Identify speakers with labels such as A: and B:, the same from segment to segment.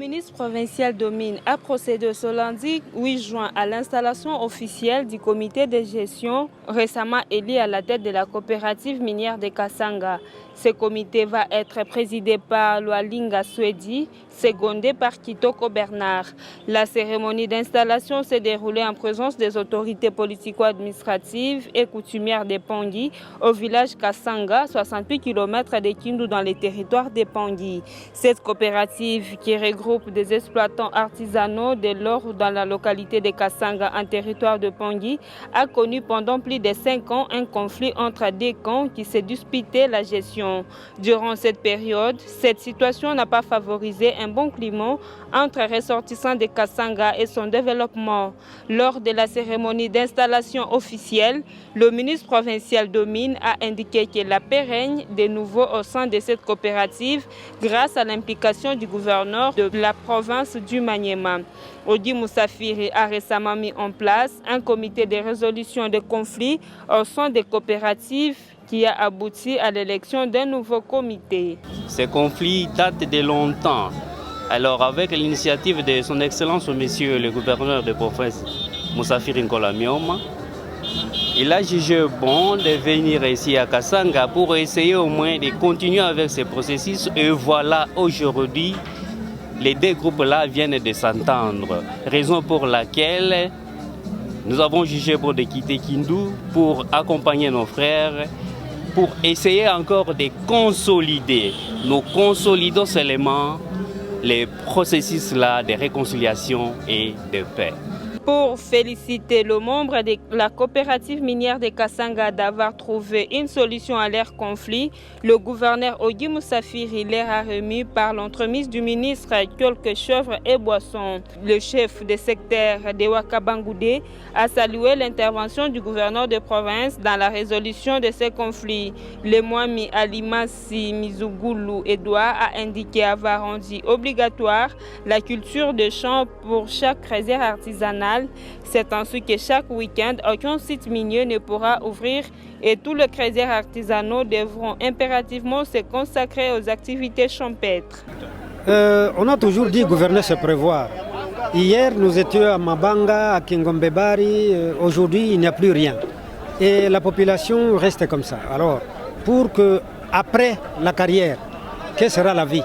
A: ministre provincial de Mines a procédé ce lundi 8 juin à l'installation officielle du comité de gestion récemment élu à la tête de la coopérative minière de Kasanga. Ce comité va être présidé par Lwalinga Swedi, secondé par Kitoko Bernard. La cérémonie d'installation s'est déroulée en présence des autorités politico-administratives et coutumières de Pangui au village Kasanga, 68 km de Kindu dans les territoires de Pangui. Cette coopérative qui regroupe des exploitants artisanaux de l'or dans la localité de Kasanga en territoire de Pangui a connu pendant plus de 5 ans un conflit entre deux camps qui se disputaient la gestion. Durant cette période, cette situation n'a pas favorisé un bon climat entre ressortissants de Kasanga et son développement. Lors de la cérémonie d'installation officielle, le ministre provincial de Mines a indiqué que la paix règne de nouveau au sein de cette coopérative grâce à l'implication du gouverneur de la province du Maniema. Odi Moussafiri a récemment mis en place un comité de résolution des conflits au sein des coopératives qui a abouti à l'élection d'un nouveau comité.
B: Ces conflits datent de longtemps. Alors avec l'initiative de son Excellence Monsieur le gouverneur de province Moussafiri Nkola Mioma, il a jugé bon de venir ici à Kasanga pour essayer au moins de continuer avec ce processus. Et voilà, aujourd'hui, les deux groupes-là viennent de s'entendre. Raison pour laquelle nous avons jugé bon de quitter Kindu pour accompagner nos frères, pour essayer encore de consolider. Nous consolidons seulement les processus-là de réconciliation et de paix.
A: Pour féliciter le membre de la coopérative minière de Kasanga d'avoir trouvé une solution à leur conflit, le gouverneur Odi Moussafiri leur a remis par l'entremise du ministre quelques chèvres et boissons. Le chef de secteur de Wakabangoudé a salué l'intervention du gouverneur de province dans la résolution de ces conflits. Le Mwami Alimasi Mizugulu Edouard a indiqué avoir rendu obligatoire la culture de champs pour chaque réserve artisanale. C'est ainsi que chaque week-end, aucun site minier ne pourra ouvrir et tous les crédits artisanaux devront impérativement se consacrer aux activités champêtres.
C: On a toujours dit gouverner se prévoir. Hier, nous étions à Mabanga, à Kingombebari. Aujourd'hui, il n'y a plus rien. Et la population reste comme ça. Alors, pour que, après la carrière, quelle sera la vie?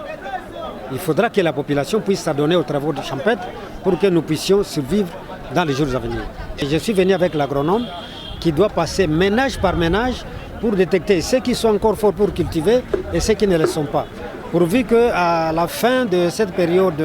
C: Il faudra que la population puisse s'adonner aux travaux de champêtre pour que nous puissions survivre dans les jours à venir. Et je suis venu avec l'agronome qui doit passer ménage par ménage pour détecter ceux qui sont encore forts pour cultiver et ceux qui ne le sont pas. Pourvu qu'à la fin de cette période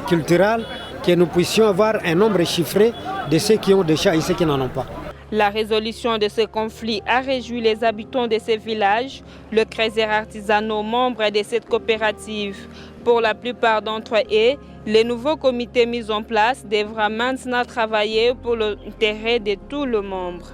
C: culturelle, que nous puissions avoir un nombre chiffré de ceux qui ont des champs et ceux qui n'en ont pas.
A: La résolution de ce conflit a réjoui les habitants de ces villages, le crédit artisanaux membres de cette coopérative. Pour la plupart d'entre eux, le nouveau comité mis en place devra maintenant travailler pour l'intérêt de tous les membres.